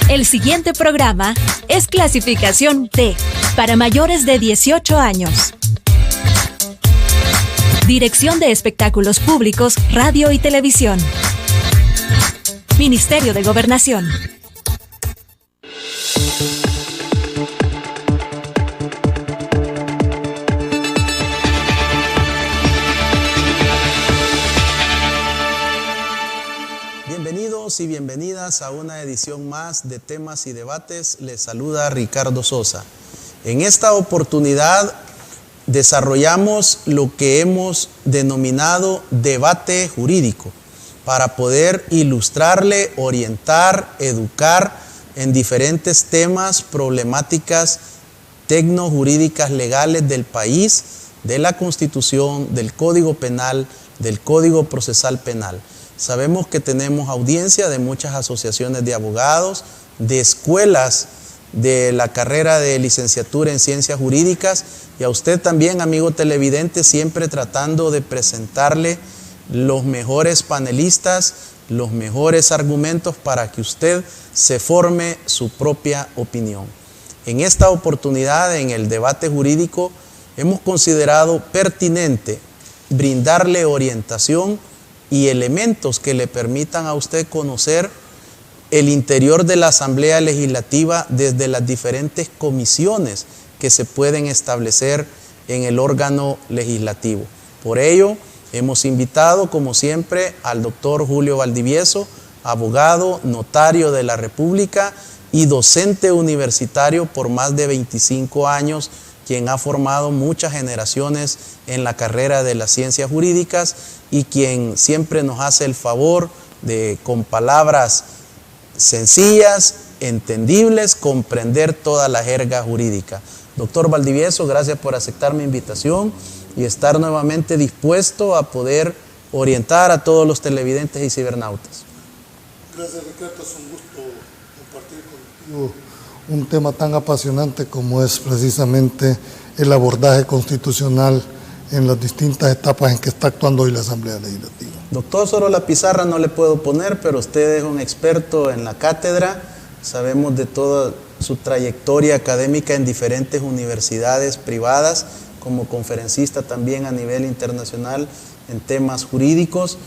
El siguiente programa es clasificación D, para mayores de 18 años. Dirección de Espectáculos Públicos, Radio y Televisión. Ministerio de Gobernación. Bienvenidos y bienvenidas a una edición más de Temas y Debates. Les saluda Ricardo Sosa. En esta oportunidad desarrollamos lo que hemos denominado debate jurídico para poder ilustrarle, orientar, educar en diferentes temas, problemáticas tecnojurídicas legales del país, de la Constitución, del Código Penal, del Código Procesal Penal. Sabemos que tenemos audiencia de muchas asociaciones de abogados, de escuelas de la carrera de licenciatura en Ciencias Jurídicas, y a usted también, amigo televidente, siempre tratando de presentarle los mejores panelistas, los mejores argumentos para que usted se forme su propia opinión. En esta oportunidad, en el debate jurídico, hemos considerado pertinente brindarle orientación y elementos que le permitan a usted conocer el interior de la Asamblea Legislativa desde las diferentes comisiones que se pueden establecer en el órgano legislativo. Por ello, hemos invitado, como siempre, al doctor Julio Valdivieso, abogado, notario de la República y docente universitario por más de 25 años, quien ha formado muchas generaciones en la carrera de las ciencias jurídicas y quien siempre nos hace el favor de, con palabras sencillas, entendibles, comprender toda la jerga jurídica. Doctor Valdivieso, gracias por aceptar mi invitación y estar nuevamente dispuesto a poder orientar a todos los televidentes y cibernautas. Gracias, Ricardo, es un gusto compartir contigo un tema tan apasionante como es precisamente el abordaje constitucional en las distintas etapas en que está actuando hoy la Asamblea Legislativa. Doctor, solo la pizarra no le puedo poner, pero usted es un experto en la cátedra, sabemos de toda su trayectoria académica en diferentes universidades privadas, como conferencista también a nivel internacional en temas jurídicos.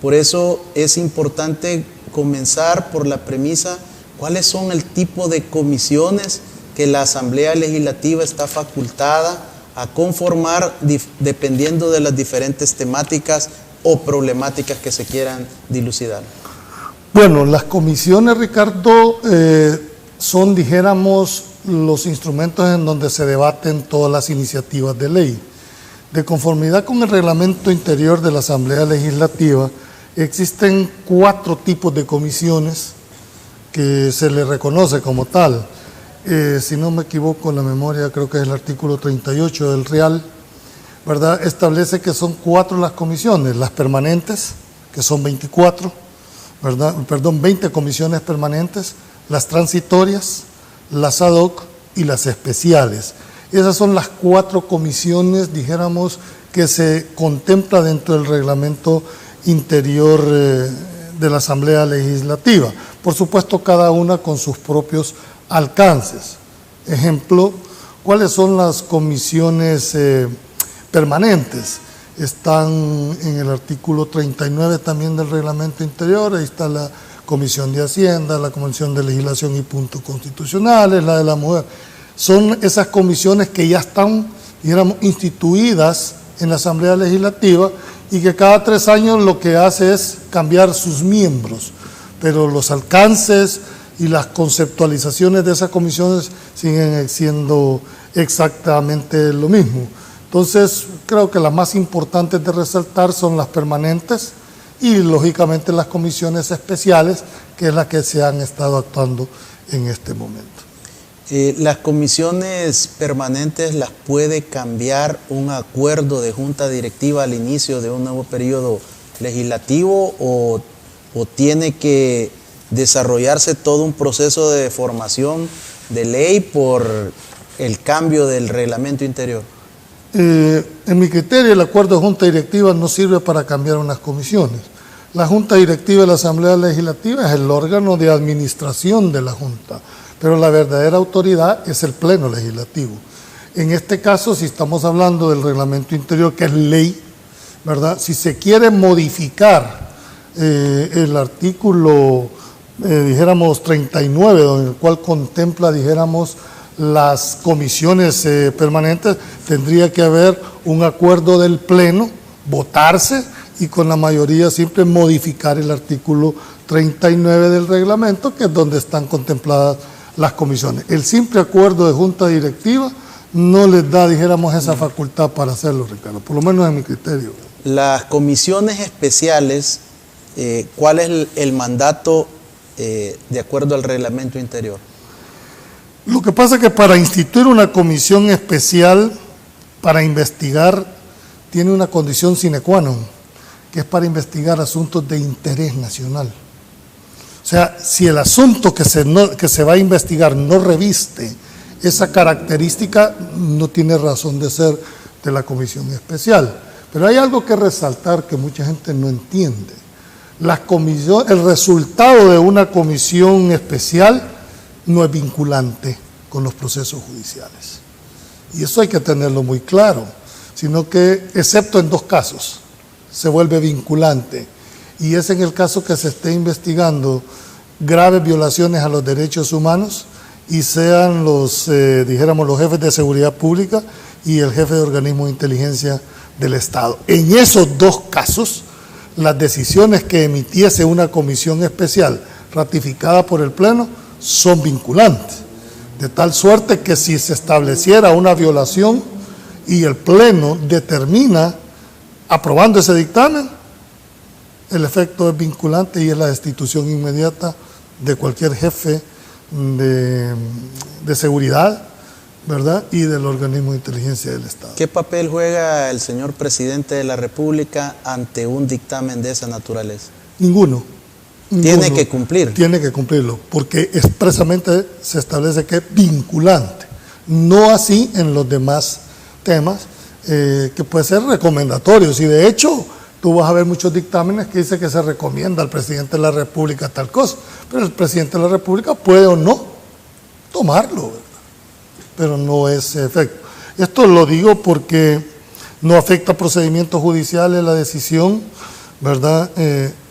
Por eso es importante comenzar por la premisa: ¿cuáles son el tipo de comisiones que la Asamblea Legislativa está facultada a conformar dependiendo de las diferentes temáticas o problemáticas que se quieran dilucidar? Bueno, las comisiones, Ricardo, son, dijéramos, los instrumentos en donde se debaten todas las iniciativas de ley. De conformidad con el reglamento interior de la Asamblea Legislativa, existen 4 tipos de comisiones que se le reconoce como tal. Si no me equivoco en la memoria, creo que es el artículo 38 del Real, ¿verdad? Establece que son 4 las comisiones: las permanentes, que son 24, ¿verdad? 20 comisiones permanentes, las transitorias, las ad hoc y las especiales. Esas son las 4 comisiones, dijéramos, que se contempla dentro del reglamento interior de la Asamblea Legislativa. Por supuesto, cada una con sus propios alcances. Ejemplo, ¿cuáles son las comisiones permanentes? Están en el artículo 39 también del reglamento interior. Ahí está la Comisión de Hacienda, la Comisión de Legislación y Puntos Constitucionales, la de la Mujer. Son esas comisiones que ya están, digamos, instituidas en la Asamblea Legislativa y que cada 3 años lo que hace es cambiar sus miembros, pero los alcances y las conceptualizaciones de esas comisiones siguen siendo exactamente lo mismo. Entonces, creo que las más importantes de resaltar son las permanentes y, lógicamente, las comisiones especiales, que es la que se han estado actuando en este momento. Las comisiones permanentes las puede cambiar un acuerdo de junta directiva al inicio de un nuevo periodo legislativo o tiene que desarrollarse todo un proceso de formación de ley por el cambio del reglamento interior. En mi criterio, el acuerdo de junta directiva no sirve para cambiar unas comisiones. La Junta Directiva de la Asamblea Legislativa es el órgano de administración de la Junta, pero la verdadera autoridad es el Pleno Legislativo. En este caso, si estamos hablando del reglamento interior, que es ley, ¿verdad? Si se quiere modificar el artículo, dijéramos, 39, en el cual contempla, dijéramos, las comisiones permanentes, tendría que haber un acuerdo del Pleno, votarse y con la mayoría simple modificar el artículo 39 del reglamento, que es donde están contempladas las comisiones. El simple acuerdo de junta directiva no les da, dijéramos, esa facultad para hacerlo, Ricardo, por lo menos en mi criterio. Las comisiones especiales, ¿cuál es el mandato de acuerdo al reglamento interior? Lo que pasa es que para instituir una comisión especial para investigar, tiene una condición sine qua non, que es para investigar asuntos de interés nacional. O sea, si el asunto que se va a investigar no reviste esa característica, no tiene razón de ser de la comisión especial. Pero hay algo que resaltar que mucha gente no entiende. El resultado de una comisión especial no es vinculante con los procesos judiciales. Y eso hay que tenerlo muy claro, sino que, excepto en dos casos, se vuelve vinculante. Y es en el caso que se esté investigando graves violaciones a los derechos humanos y sean los, dijéramos, los jefes de seguridad pública y el jefe de organismo de inteligencia del Estado. En esos dos casos, las decisiones que emitiese una comisión especial ratificada por el Pleno son vinculantes, de tal suerte que si se estableciera una violación y el Pleno determina, aprobando ese dictamen, el efecto es vinculante y es la destitución inmediata de cualquier jefe de seguridad, ¿verdad? Y del organismo de inteligencia del Estado. ¿Qué papel juega el señor presidente de la República ante un dictamen de esa naturaleza? Ninguno. Tiene que cumplir. Tiene que cumplirlo, porque expresamente se establece que es vinculante. No así en los demás temas, que puede ser recomendatorios. Y de hecho, tú vas a ver muchos dictámenes que dice que se recomienda al presidente de la República tal cosa, pero el presidente de la República puede o no tomarlo, ¿verdad? Pero no es efecto. Esto lo digo porque no afecta a procedimientos judiciales la decisión, ¿verdad?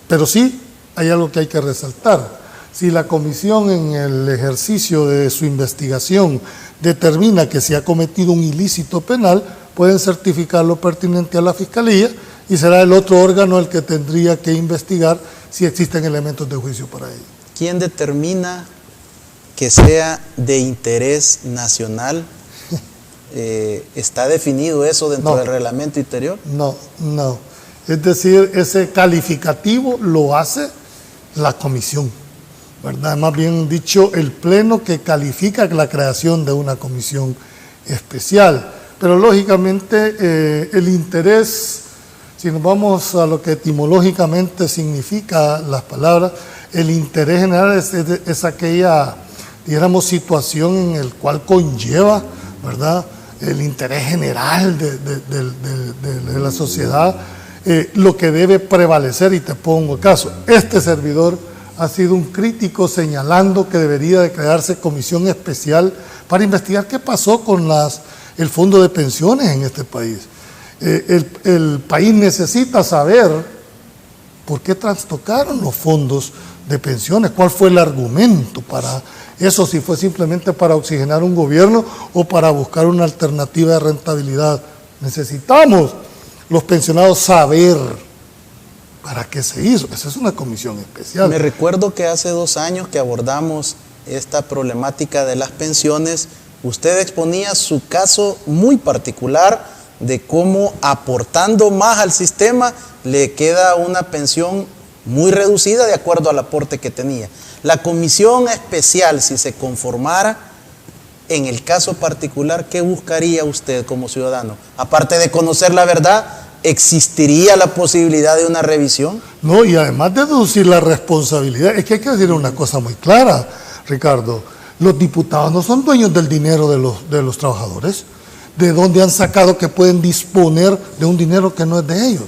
Pero sí hay algo que hay que resaltar. Si la comisión en el ejercicio de su investigación determina que se ha cometido un ilícito penal, pueden certificar lo pertinente a la Fiscalía y será el otro órgano el que tendría que investigar si existen elementos de juicio para ello. ¿Quién determina que sea de interés nacional? ¿Está definido eso dentro del reglamento interior? No. Es decir, ese calificativo lo hace la comisión, ¿verdad? Más bien dicho, el Pleno que califica la creación de una comisión especial. Pero lógicamente el interés, si nos vamos a lo que etimológicamente significa las palabras, el interés general es aquella, digamos, situación en el cual conlleva, ¿verdad?, el interés general de la sociedad, lo que debe prevalecer. Y te pongo el caso, este servidor ha sido un crítico señalando que debería de crearse comisión especial para investigar qué pasó con el fondo de pensiones en este país. El país necesita saber por qué trastocaron los fondos de pensiones, cuál fue el argumento para eso, si fue simplemente para oxigenar un gobierno o para buscar una alternativa de rentabilidad. Necesitamos los pensionados saber para qué se hizo. Esa es una comisión especial. Me recuerdo que hace 2 años que abordamos esta problemática de las pensiones, usted exponía su caso muy particular de cómo aportando más al sistema le queda una pensión muy reducida de acuerdo al aporte que tenía. La comisión especial, si se conformara, en el caso particular, ¿qué buscaría usted como ciudadano? Aparte de conocer la verdad, ¿existiría la posibilidad de una revisión? No, y además de deducir la responsabilidad, es que hay que decir una cosa muy clara, Ricardo. Los diputados no son dueños del dinero de los trabajadores. ¿De dónde han sacado que pueden disponer de un dinero que no es de ellos?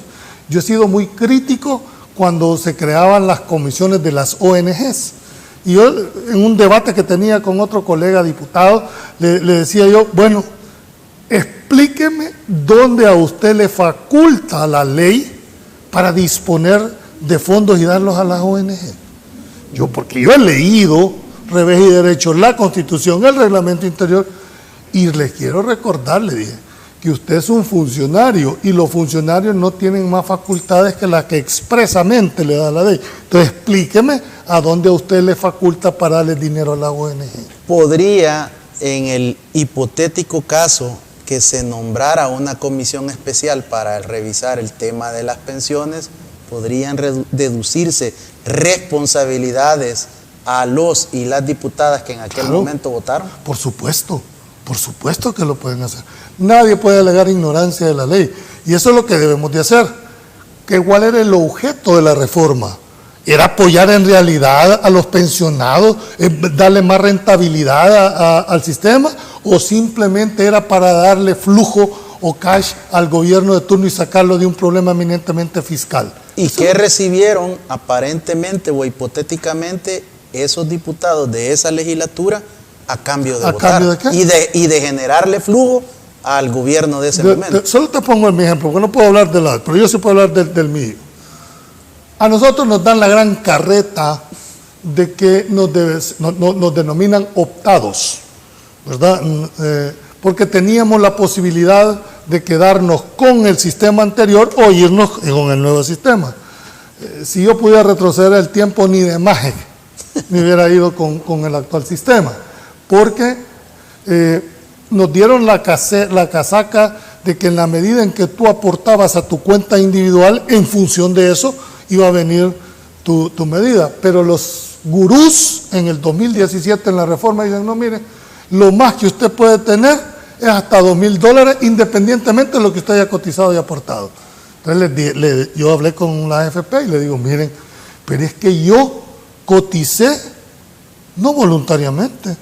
Yo he sido muy crítico cuando se creaban las comisiones de las ONGs. Y yo, en un debate que tenía con otro colega diputado, le decía yo, bueno, explíqueme dónde a usted le faculta la ley para disponer de fondos y darlos a las ONG. Porque yo he leído, revés y derecho, la Constitución, el reglamento interior, y les quiero recordar, le dije, que usted es un funcionario y los funcionarios no tienen más facultades que las que expresamente le da la ley. Entonces explíqueme a dónde a usted le faculta para darle dinero a la ONG. ¿Podría, en el hipotético caso que se nombrara una comisión especial para revisar el tema de las pensiones, podrían deducirse responsabilidades a los y las diputadas que en aquel momento votaron? Por supuesto que lo pueden hacer. Nadie puede alegar ignorancia de la ley. Y eso es lo que debemos de hacer. ¿Cuál era el objeto de la reforma? ¿Era apoyar en realidad a los pensionados, darle más rentabilidad al sistema? ¿O simplemente era para darle flujo o cash al gobierno de turno y sacarlo de un problema eminentemente fiscal? ¿Y qué recibieron aparentemente o hipotéticamente esos diputados de esa legislatura a cambio de votar? ¿Cambio de qué? Y de generarle flujo al gobierno de ese momento. Solo te pongo mi ejemplo, porque no puedo hablar de la, pero yo sí puedo hablar del mío. A nosotros nos dan la gran carreta de que nos denominan optados, ¿verdad? Porque teníamos la posibilidad de quedarnos con el sistema anterior o irnos con el nuevo sistema. Si yo pudiera retroceder el tiempo, ni de maje me hubiera ido con el actual sistema, porque nos dieron la casaca de que en la medida en que tú aportabas a tu cuenta individual, en función de eso iba a venir tu medida. Pero los gurús en el 2017 en la reforma dicen, no, mire, lo más que usted puede tener es hasta $2,000 independientemente de lo que usted haya cotizado y aportado. Entonces yo hablé con la AFP y le digo, miren, pero es que yo coticé no voluntariamente,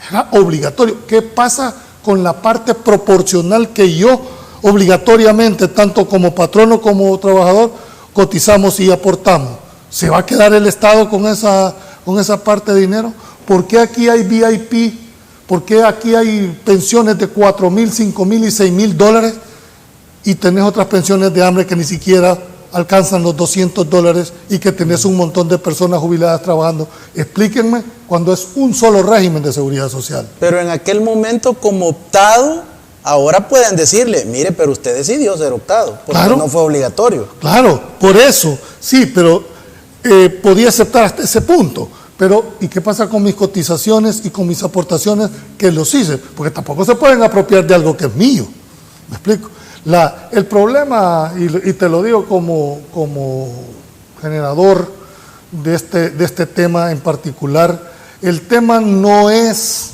era obligatorio. ¿Qué pasa con la parte proporcional que yo obligatoriamente, tanto como patrono como trabajador, cotizamos y aportamos? ¿Se va a quedar el Estado con esa parte de dinero? ¿Por qué aquí hay VIP? ¿Por qué aquí hay pensiones de $4,000, $5,000 y $6,000 y tenés otras pensiones de hambre que ni siquiera alcanzan los $200 y que tenés un montón de personas jubiladas trabajando? Explíquenme cuando es un solo régimen de seguridad social. Pero en aquel momento, como optado, ahora pueden decirle, mire, pero usted decidió ser optado, porque claro, no fue obligatorio. Claro, por eso, sí, pero podía aceptar hasta ese punto. Pero, ¿y qué pasa con mis cotizaciones y con mis aportaciones que los hice? Porque tampoco se pueden apropiar de algo que es mío. ¿Me explico? El problema, y te lo digo como generador de este tema en particular, el tema no es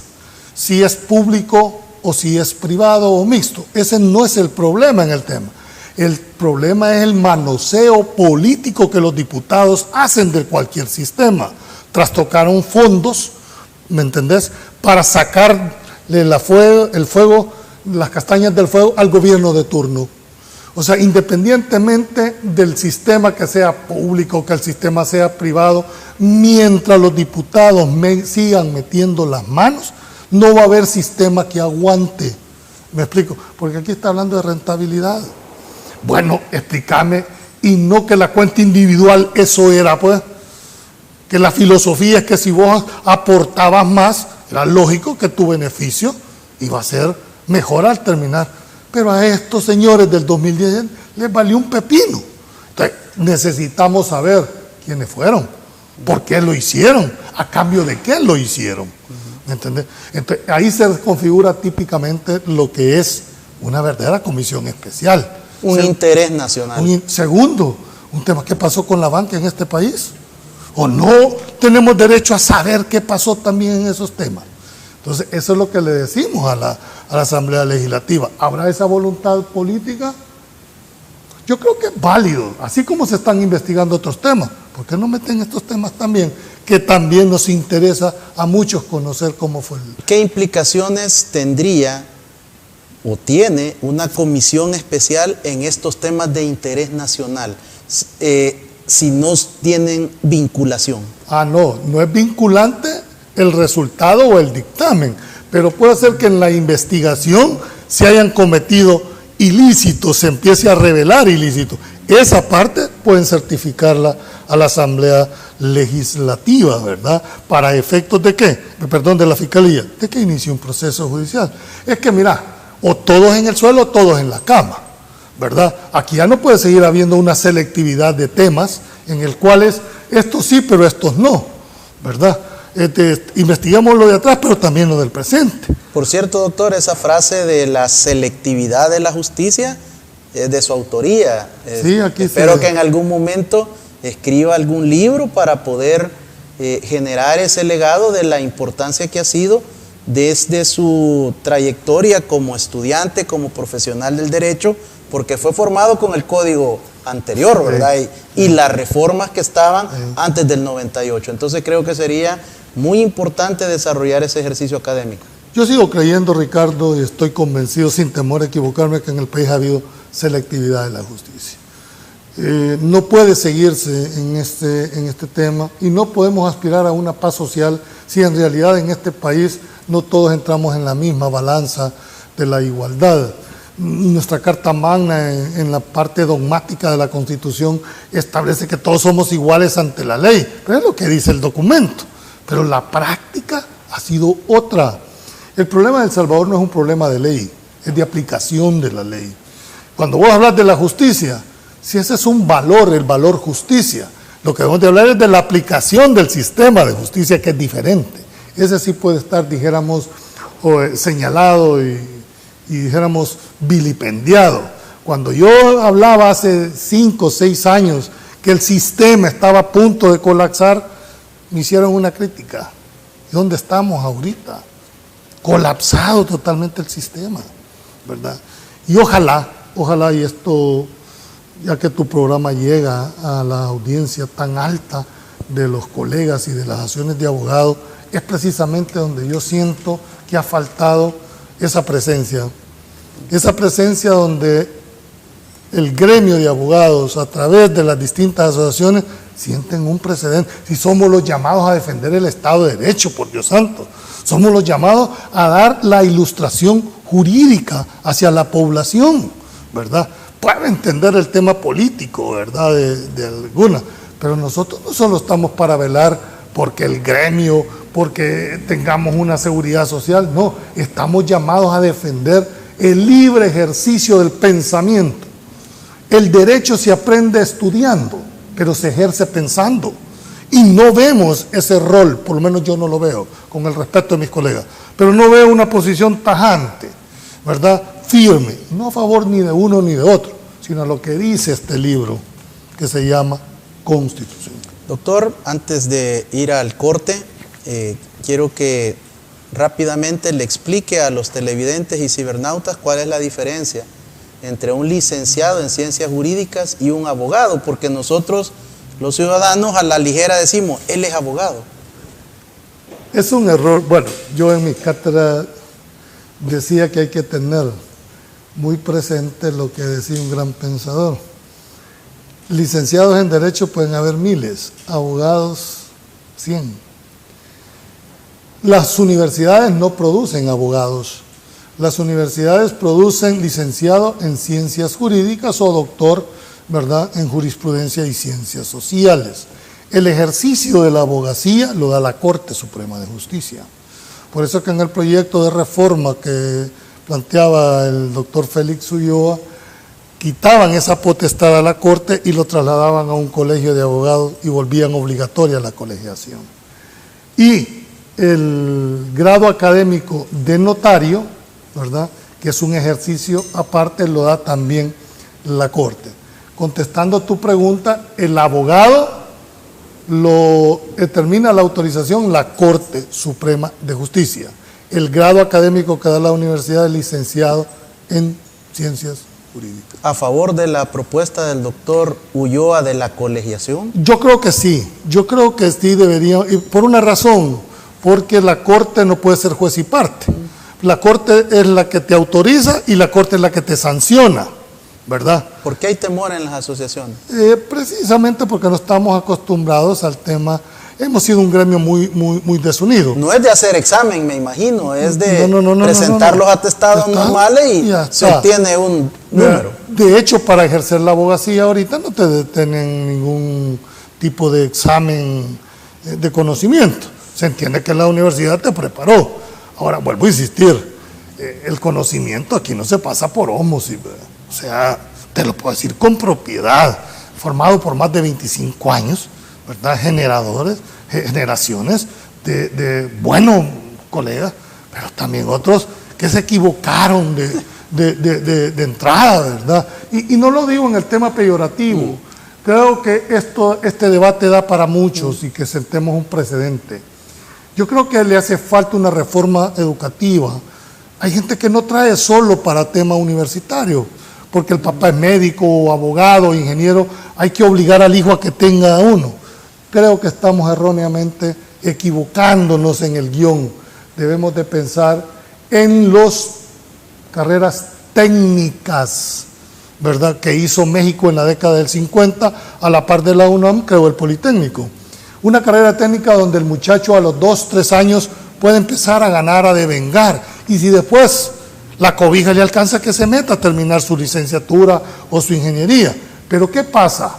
si es público o si es privado o mixto. Ese no es el problema en el tema. El problema es el manoseo político que los diputados hacen de cualquier sistema. Trastocaron fondos, ¿me entendés?, para sacarle las castañas del fuego al gobierno de turno. O sea, independientemente del sistema que sea público, que el sistema sea privado, mientras los diputados sigan metiendo las manos, no va a haber sistema que aguante. ¿Me explico? Porque aquí está hablando de rentabilidad. Bueno, explícame, y no que la cuenta individual eso era, pues, que la filosofía es que si vos aportabas más, era lógico que tu beneficio iba a ser mejor al terminar. Pero a estos señores del 2010 les valió un pepino. Entonces, necesitamos saber quiénes fueron, por qué lo hicieron, a cambio de qué lo hicieron. ¿Me entendés? Entonces, ahí se configura típicamente lo que es una verdadera comisión especial. Un interés nacional. Segundo, un tema, ¿qué pasó con la banca en este país? ¿O no tenemos derecho a saber qué pasó también en esos temas? Entonces, eso es lo que le decimos a la Asamblea Legislativa. ¿Habrá esa voluntad política? Yo creo que es válido, así como se están investigando otros temas. ¿Por qué no meten estos temas también? Que también nos interesa a muchos conocer cómo fue. ¿Qué implicaciones tendría o tiene una comisión especial en estos temas de interés nacional? si no tienen vinculación? No es vinculante el resultado o el dictamen, pero puede ser que en la investigación se hayan cometido ilícitos, se empiece a revelar ilícitos. Esa parte pueden certificarla a la Asamblea Legislativa, ¿verdad? ¿Para efectos de qué? Perdón, de la Fiscalía, de que inicie un proceso judicial. Es que mira, o todos en el suelo o todos en la cama, ¿verdad? Aquí ya no puede seguir habiendo una selectividad de temas en el cuales estos sí, pero estos no, ¿verdad? Investigamos lo de atrás, pero también lo del presente. Por cierto, doctor, esa frase de la selectividad de la justicia es de su autoría. Sí, aquí espero que en algún momento escriba algún libro para poder generar ese legado de la importancia que ha sido desde su trayectoria como estudiante, como profesional del derecho, porque fue formado con el código anterior, ¿verdad? Y las reformas que estaban antes del 98. Entonces creo que sería muy importante desarrollar ese ejercicio académico. Yo sigo creyendo, Ricardo, y estoy convencido, sin temor a equivocarme, que en el país ha habido selectividad de la justicia. No puede seguirse en este tema y no podemos aspirar a una paz social si en realidad en este país no todos entramos en la misma balanza de la igualdad. Nuestra Carta Magna, en la parte dogmática de la Constitución, establece que todos somos iguales ante la ley, pero es lo que dice el documento, pero la práctica ha sido otra. El problema de El Salvador no es un problema de ley, es de aplicación de la ley. Cuando vos hablas de la justicia, si ese es un valor, el valor justicia, lo que debemos de hablar es de la aplicación del sistema de justicia, que es diferente. Ese sí puede estar, dijéramos, señalado y dijéramos vilipendiado. Cuando yo hablaba hace 5 o 6 años que el sistema estaba a punto de colapsar, me hicieron una crítica. ¿Y dónde estamos ahorita? Colapsado totalmente el sistema, ¿verdad? Y ojalá, y esto, ya que tu programa llega a la audiencia tan alta de los colegas y de las asociaciones de abogados, es precisamente donde yo siento que ha faltado esa presencia donde el gremio de abogados, a través de las distintas asociaciones, sienten un precedente. Si somos los llamados a defender el Estado de Derecho, por Dios santo, somos los llamados a dar la ilustración jurídica hacia la población, ¿verdad? Puedo entender el tema político, ¿verdad?, de alguna, pero nosotros no solo estamos para velar porque el gremio, porque tengamos una seguridad social, no, estamos llamados a defender el libre ejercicio del pensamiento. El derecho se aprende estudiando, pero se ejerce pensando. Y no vemos ese rol, por lo menos yo no lo veo, con el respeto de mis colegas, pero no veo una posición tajante, ¿verdad?, firme, no a favor ni de uno ni de otro, sino a lo que dice este libro que se llama Constitución. Doctor, antes de ir al corte, quiero que rápidamente le explique a los televidentes y cibernautas cuál es la diferencia entre un licenciado en ciencias jurídicas y un abogado, porque nosotros, los ciudadanos, a la ligera decimos, él es abogado. Es un error. Bueno, yo en mi cátedra decía que hay que tener muy presente lo que decía un gran pensador. Licenciados en Derecho pueden haber miles, abogados 100. Las universidades no producen abogados. Las universidades producen licenciado en ciencias jurídicas o doctor, ¿verdad?, en jurisprudencia y ciencias sociales. El ejercicio de la abogacía lo da la Corte Suprema de Justicia. Por eso que en el proyecto de reforma que planteaba el doctor Félix Ulloa, quitaban esa potestad a la Corte y lo trasladaban a un colegio de abogados y volvían obligatoria la colegiación. Y el grado académico de notario, ¿verdad?, que es un ejercicio aparte, lo da también la Corte. Contestando tu pregunta, el abogado lo determina la autorización la Corte Suprema de Justicia. El grado académico que da la universidad es licenciado en ciencias jurídicas. ¿A favor de la propuesta del doctor Ulloa de la colegiación? Yo creo que sí debería, y por una razón, porque la Corte no puede ser juez y parte. La Corte es la que te autoriza y la Corte es la que te sanciona, ¿verdad? ¿Por qué hay temor en las asociaciones? Precisamente porque no estamos acostumbrados al tema. Hemos sido un gremio muy desunido. No es de hacer examen, me imagino, es de No, presentar los atestados normales y se obtiene un número. De hecho, para ejercer la abogacía ahorita no te detienen ningún tipo de examen de conocimiento. Se entiende que la universidad te preparó. Ahora, vuelvo a insistir, el conocimiento aquí no se pasa por ósmosis, o sea, te lo puedo decir con propiedad, formado por más de 25 años, ¿verdad? Generaciones de buenos colegas, pero también otros que se equivocaron de entrada, ¿verdad? Y no lo digo en el tema peyorativo. Creo que este debate da para muchos y que sentemos un precedente. Yo creo que le hace falta una reforma educativa. Hay gente que no trae solo para tema universitario, porque el papá es médico, abogado, ingeniero, hay que obligar al hijo a que tenga uno. Creo que estamos erróneamente equivocándonos en el guión. Debemos de pensar en las carreras técnicas, ¿verdad?, que hizo México en la década del 50, a la par de la UNAM creó el Politécnico. Una carrera técnica donde el muchacho a los 2, 3 años puede empezar a ganar, a devengar, y si después la cobija le alcanza, que se meta a terminar su licenciatura o su ingeniería. Pero ¿qué pasa?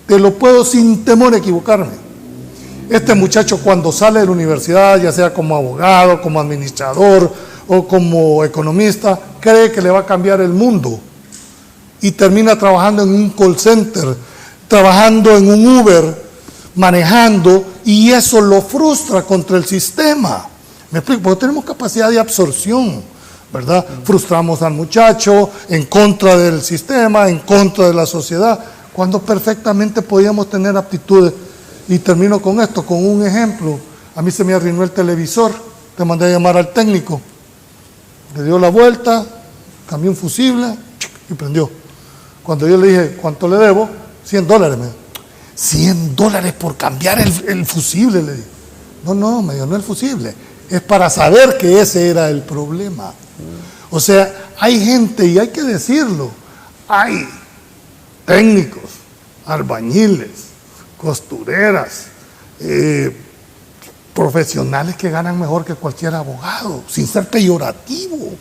Te lo puedo sin temor a equivocarme. Este muchacho cuando sale de la universidad, ya sea como abogado, como administrador o como economista, cree que le va a cambiar el mundo y termina trabajando en un call center, trabajando en un Uber, manejando, y eso lo frustra contra el sistema. ¿Me explico? Porque tenemos capacidad de absorción, ¿verdad? Frustramos al muchacho en contra del sistema, en contra de la sociedad, cuando perfectamente podíamos tener aptitudes. Y termino con esto, con un ejemplo. A mí se me arruinó el televisor, te mandé a llamar al técnico, le dio la vuelta, cambió un fusible y prendió. Cuando yo le dije, ¿cuánto le debo? $100, me dijo. $100 por cambiar el fusible, le dije. No, me dijo, no el fusible, es para saber que ese era el problema. O sea, hay gente, y hay que decirlo, hay técnicos, albañiles, costureras, profesionales que ganan mejor que cualquier abogado, sin ser peyorativo,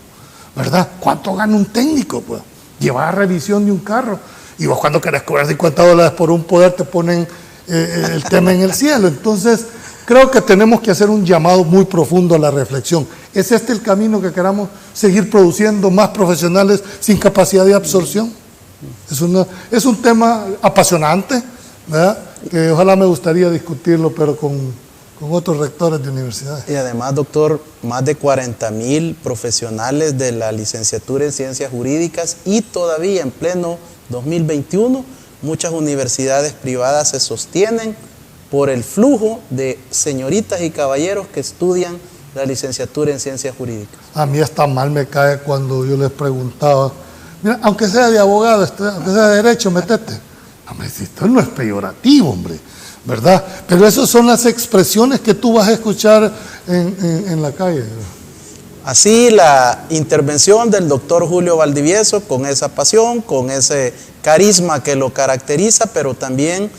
¿verdad? ¿Cuánto gana un técnico? Pues llevar a revisión de un carro, y vos cuando querés cobrar $50 por un poder te ponen el tema en el cielo. Entonces creo que tenemos que hacer un llamado muy profundo a la reflexión. ¿Es este el camino que queramos seguir produciendo más profesionales sin capacidad de absorción? Es un tema apasionante, ¿verdad?, que ojalá me gustaría discutirlo, pero con otros rectores de universidades. Y además, doctor, más de 40,000 profesionales de la licenciatura en Ciencias Jurídicas, y todavía en pleno 2021, muchas universidades privadas se sostienen por el flujo de señoritas y caballeros que estudian la licenciatura en Ciencias Jurídicas. A mí hasta mal me cae cuando yo les preguntaba, mira, aunque sea de abogado, aunque sea de derecho, metete. Hombre, esto no es peyorativo, hombre, ¿verdad? Pero esas son las expresiones que tú vas a escuchar en la calle. Así la intervención del doctor Julio Valdivieso, con esa pasión, con ese carisma que lo caracteriza, pero también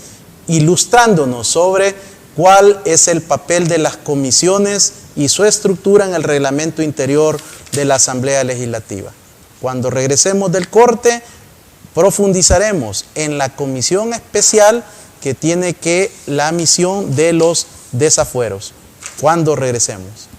ilustrándonos sobre cuál es el papel de las comisiones y su estructura en el reglamento interior de la Asamblea Legislativa. Cuando regresemos del corte, profundizaremos en la comisión especial que tiene la misión de los desafueros. Cuando regresemos.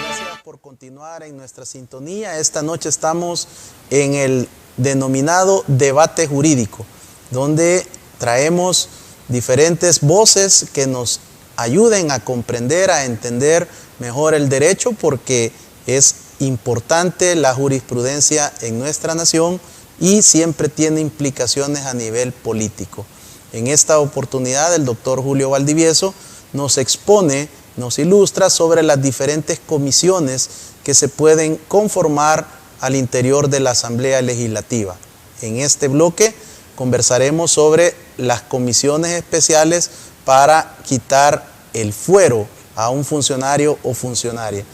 Gracias por continuar en nuestra sintonía. Esta noche estamos en el denominado debate jurídico, donde traemos diferentes voces que nos ayuden a comprender, a entender mejor el derecho, porque es importante la jurisprudencia en nuestra nación y siempre tiene implicaciones a nivel político. En esta oportunidad el doctor Julio Valdivieso nos expone, nos ilustra sobre las diferentes comisiones que se pueden conformar al interior de la Asamblea Legislativa. En este bloque conversaremos sobre las comisiones especiales para quitar el fuero a un funcionario o funcionaria.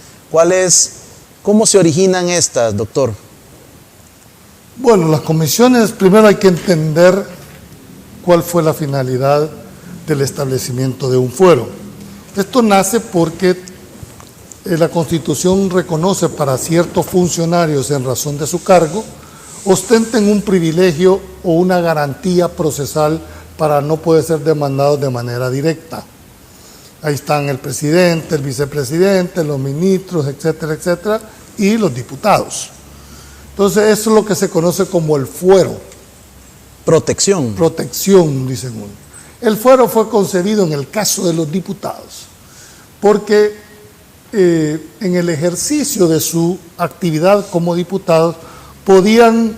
¿Cómo se originan estas, doctor? Bueno, las comisiones, primero hay que entender cuál fue la finalidad del establecimiento de un fuero. Esto nace porque la Constitución reconoce para ciertos funcionarios en razón de su cargo, ostenten un privilegio o una garantía procesal para no poder ser demandados de manera directa. Ahí están el presidente, el vicepresidente, los ministros, etcétera, etcétera, y los diputados. Entonces, eso es lo que se conoce como el fuero. Protección. Protección, dicen uno. El fuero fue concebido en el caso de los diputados, porque en el ejercicio de su actividad como diputados podían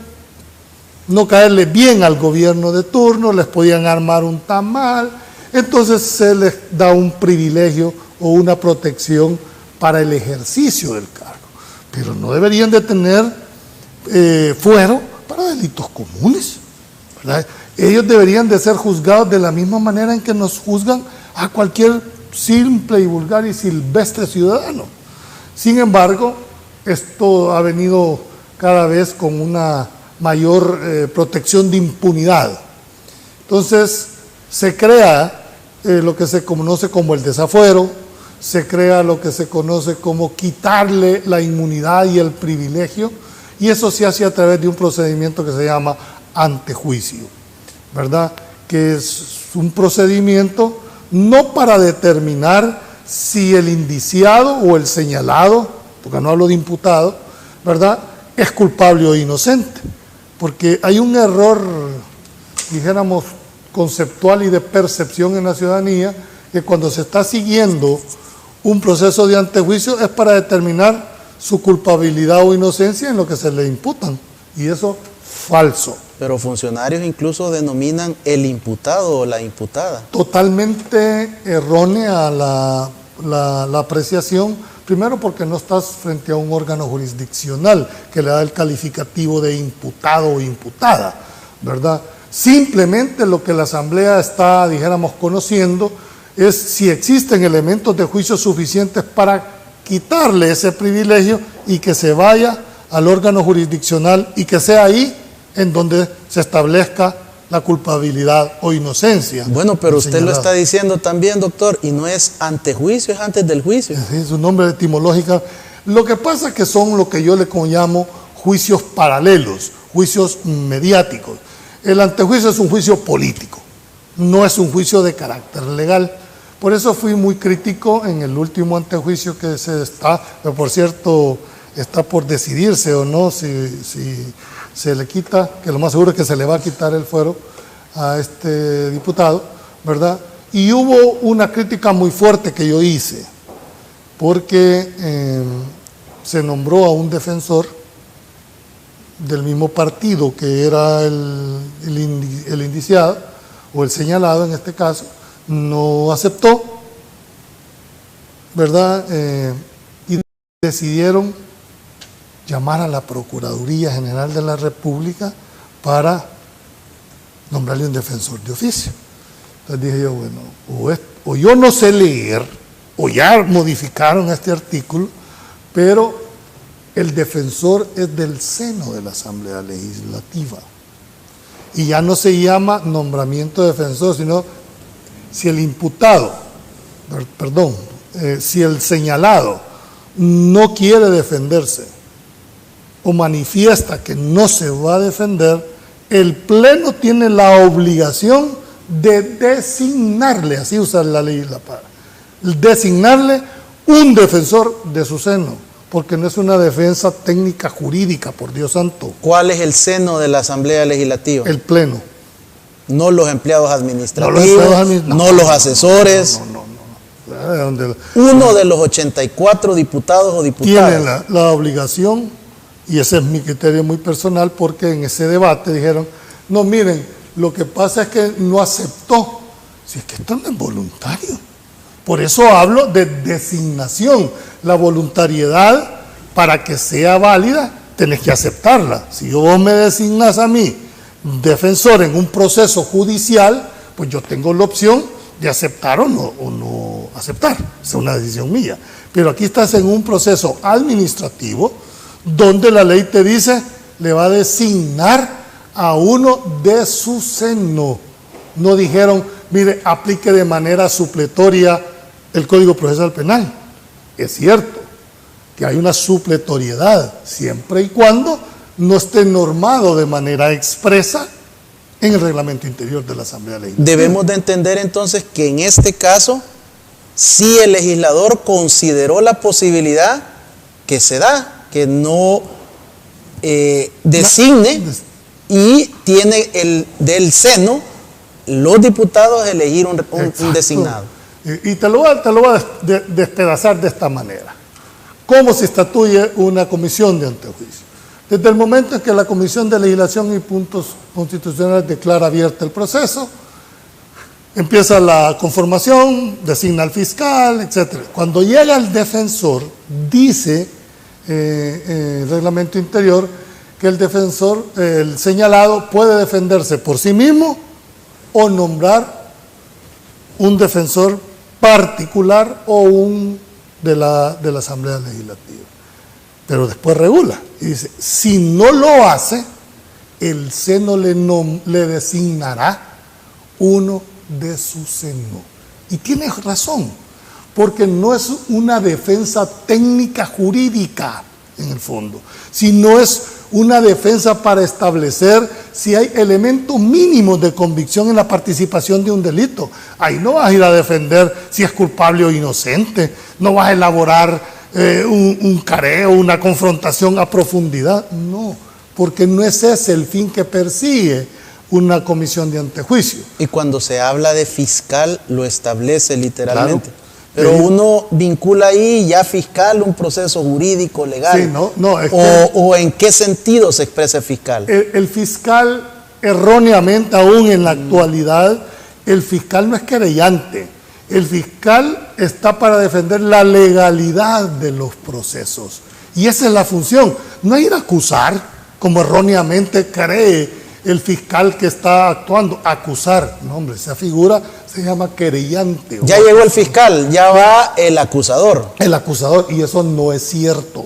no caerle bien al gobierno de turno, les podían armar un tamal, entonces se les da un privilegio o una protección para el ejercicio del cargo. Pero no deberían de tener fuero para delitos comunes, ¿verdad? Ellos deberían de ser juzgados de la misma manera en que nos juzgan a cualquier simple y vulgar y silvestre ciudadano. Sin embargo, esto ha venido cada vez con una mayor protección de impunidad. Entonces, se crea lo que se conoce como el desafuero, se crea lo que se conoce como quitarle la inmunidad y el privilegio, y eso se hace a través de un procedimiento que se llama antejuicio, ¿verdad? Que es un procedimiento no para determinar si el indiciado o el señalado, porque no hablo de imputado, ¿verdad?, es culpable o inocente, porque hay un error, dijéramos, conceptual y de percepción en la ciudadanía, que cuando se está siguiendo un proceso de antejuicio es para determinar su culpabilidad o inocencia en lo que se le imputan, y eso falso. Pero funcionarios incluso denominan el imputado o la imputada. Totalmente errónea la apreciación, primero porque no estás frente a un órgano jurisdiccional que le da el calificativo de imputado o imputada, ¿verdad? Simplemente lo que la Asamblea está, dijéramos, conociendo es si existen elementos de juicio suficientes para quitarle ese privilegio y que se vaya al órgano jurisdiccional y que sea ahí en donde se establezca la culpabilidad o inocencia. Bueno, pero usted lo está diciendo también, doctor, y no es antejuicio, es antes del juicio. Sí, su nombre etimológico. Lo que pasa es que son lo que yo le llamo juicios paralelos, juicios mediáticos. El antejuicio es un juicio político, no es un juicio de carácter legal. Por eso fui muy crítico en el último antejuicio que pero por cierto, está por decidirse o no si se le quita, que lo más seguro es que se le va a quitar el fuero a este diputado, ¿verdad? Y hubo una crítica muy fuerte que yo hice, porque se nombró a un defensor del mismo partido que era el indiciado, o el señalado en este caso, no aceptó, ¿verdad? Y decidieron llamar a la Procuraduría General de la República para nombrarle un defensor de oficio. Entonces dije yo, bueno, o yo no sé leer, o ya modificaron este artículo, pero el defensor es del seno de la Asamblea Legislativa. Y ya no se llama nombramiento de defensor, sino si el imputado, si el señalado no quiere defenderse o manifiesta que no se va a defender, el Pleno tiene la obligación de designarle, así usa la ley la palabra, designarle un defensor de su seno, porque no es una defensa técnica jurídica, por Dios santo. ¿Cuál es el seno de la Asamblea Legislativa? El Pleno. No los empleados administrativos, no los asesores. Uno de los 84 diputados o diputadas. Tiene la obligación, y ese es mi criterio muy personal, porque en ese debate dijeron, no, miren, lo que pasa es que no aceptó. Si es que esto no es voluntario. Por eso hablo de designación. La voluntariedad, para que sea válida, tenés que aceptarla. Si vos me designas a mí, defensor en un proceso judicial, pues yo tengo la opción de aceptar o no aceptar. Es una decisión mía. Pero aquí estás en un proceso administrativo donde la ley te dice, le va a designar a uno de su seno. No dijeron, mire, aplique de manera supletoria el Código Procesal Penal. Es cierto que hay una supletoriedad, siempre y cuando no esté normado de manera expresa en el reglamento interior de la Asamblea Legislativa. Debemos de entender entonces que en este caso, sí el legislador consideró la posibilidad que se da, que no designe y tiene del seno los diputados elegir un designado. Y te lo voy a despedazar de esta manera. ¿Cómo se estatuye una comisión de antejuicio? Desde el momento en que la Comisión de Legislación y Puntos Constitucionales declara abierto el proceso, empieza la conformación, designa al fiscal, etc. Cuando llega el defensor, dice el reglamento interior que el defensor, el señalado, puede defenderse por sí mismo o nombrar un defensor particular o un de la Asamblea Legislativa. Pero después regula y dice, si no lo hace, el seno le designará uno de su seno. Y tiene razón, porque no es una defensa técnica jurídica en el fondo, sino es una defensa para establecer si hay elementos mínimos de convicción en la participación de un delito. Ahí no vas a ir a defender si es culpable o inocente, no vas a elaborar un careo, una confrontación a profundidad, no, porque no es ese el fin que persigue una comisión de antejuicio. Y cuando se habla de fiscal, lo establece literalmente. Claro. Pero uno vincula ahí ya fiscal un proceso jurídico, legal. Sí, no, es o en qué sentido se expresa el fiscal. El fiscal, erróneamente, aún en la actualidad, el fiscal no es querellante. El fiscal está para defender la legalidad de los procesos. Y esa es la función. No ir a acusar, como erróneamente cree el fiscal que está actuando. Acusar. No, hombre, esa figura se llama querellante. Ya llegó el fiscal, ya va el acusador. El acusador, y eso no es cierto.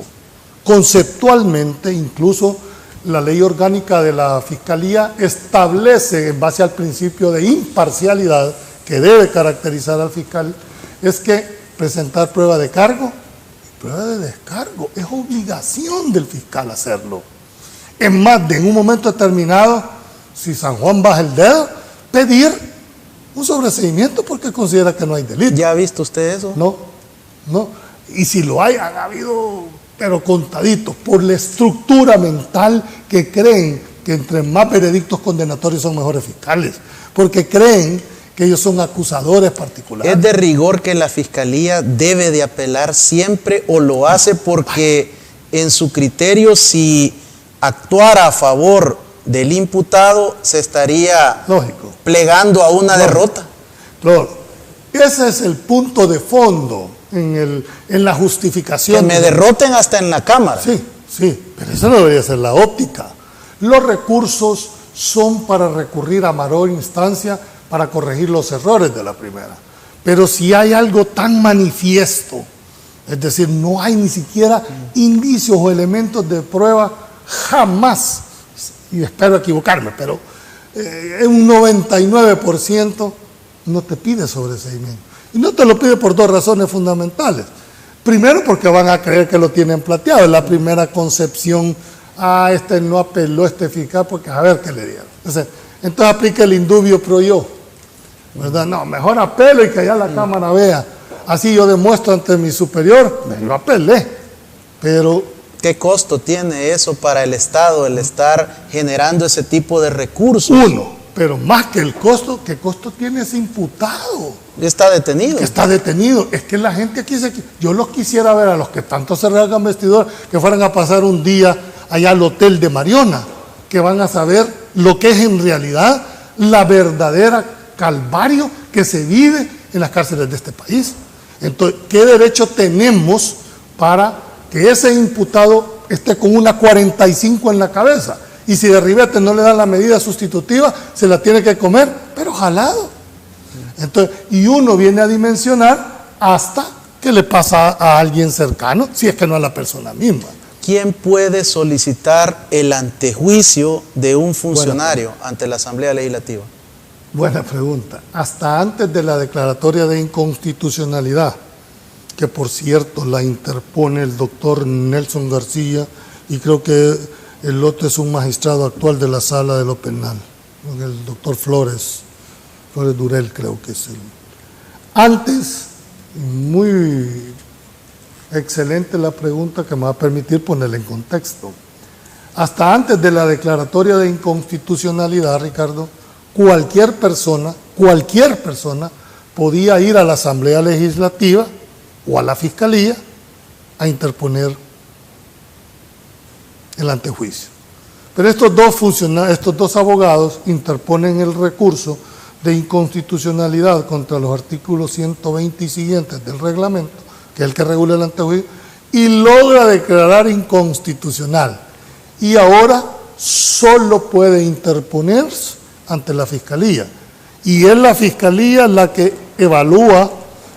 Conceptualmente, incluso la ley orgánica de la Fiscalía establece, en base al principio de imparcialidad que debe caracterizar al fiscal, es que presentar prueba de cargo y prueba de descargo. Es obligación del fiscal hacerlo. Es más, en un momento determinado, si San Juan baja el dedo, pedir un sobreseimiento porque considera que no hay delito. ¿Ya ha visto usted eso? No. Y si lo hay, han habido, pero contaditos, por la estructura mental que creen que entre más veredictos condenatorios son mejores fiscales, porque creen que ellos son acusadores particulares. ¿Es de rigor que la Fiscalía debe de apelar siempre o lo hace porque en su criterio, si actuara a favor del imputado, se estaría plegando a una derrota? Claro. Ese es el punto de fondo en la justificación. Que me derroten hasta en la Cámara. Sí, pero eso no debería ser la óptica. Los recursos son para recurrir a mayor instancia para corregir los errores de la primera. Pero si hay algo tan manifiesto, es decir, no hay ni siquiera indicios o elementos de prueba, jamás, y espero equivocarme, pero en un 99% no te pide sobreseimiento. Y no te lo pide por dos razones fundamentales. Primero, porque van a creer que lo tienen plateado. Es la primera concepción. Este no apeló, fiscal, porque a ver qué le dieron. Entonces aplica el indubio pro yo, ¿verdad? No, mejor apelo y que allá la Cámara vea. Así yo demuestro ante mi superior, me lo apelé. Pero ¿qué costo tiene eso para el Estado, el estar generando ese tipo de recursos? Uno, pero más que el costo, ¿qué costo tiene ese imputado? Está detenido. Que está detenido. Es que la gente aquí yo los quisiera ver a los que tanto se rasgan vestidor, que fueran a pasar un día allá al hotel de Mariona, que van a saber lo que es en realidad la verdadera calvario que se vive en las cárceles de este país. Entonces, ¿qué derecho tenemos para que ese imputado esté con una 45 en la cabeza? Y si de ribete no le dan la medida sustitutiva, se la tiene que comer, pero jalado. Entonces, y uno viene a dimensionar hasta que le pasa a alguien cercano, si es que no a la persona misma. ¿Quién puede solicitar el antejuicio de un funcionario ante la Asamblea Legislativa? Buena pregunta. Hasta antes de la declaratoria de inconstitucionalidad, que por cierto la interpone el doctor Nelson García, y creo que el otro es un magistrado actual de la Sala de lo Penal, el doctor Flores Durel creo que es él. Antes, muy excelente la pregunta que me va a permitir ponerla en contexto. Hasta antes de la declaratoria de inconstitucionalidad, Ricardo, cualquier persona podía ir a la Asamblea Legislativa o a la Fiscalía a interponer el antejuicio. Pero estos dos abogados interponen el recurso de inconstitucionalidad contra los artículos 120 y siguientes del reglamento, que es el que regula el antejuicio, y logra declarar inconstitucional. Y ahora solo puede interponerse ante la Fiscalía. Y es la Fiscalía la que evalúa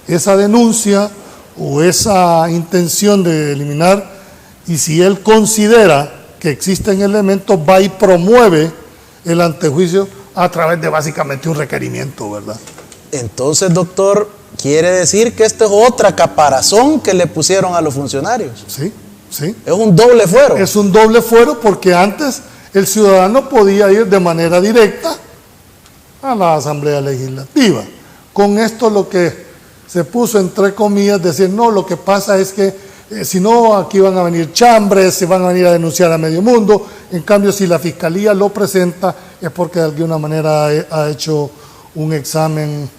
esa denuncia o esa intención de eliminar, y si él considera que existen elementos, va y promueve el antejuicio a través de básicamente un requerimiento, ¿verdad? Entonces, doctor, quiere decir que esto es otra caparazón que le pusieron a los funcionarios. Sí, sí. Es un doble fuero. Es un doble fuero porque antes el ciudadano podía ir de manera directa a la Asamblea Legislativa. Con esto lo que se puso entre comillas, decir, no, lo que pasa es que si no, aquí van a venir chambres, se van a venir a denunciar a medio mundo. En cambio, si la Fiscalía lo presenta, es porque de alguna manera ha hecho un examen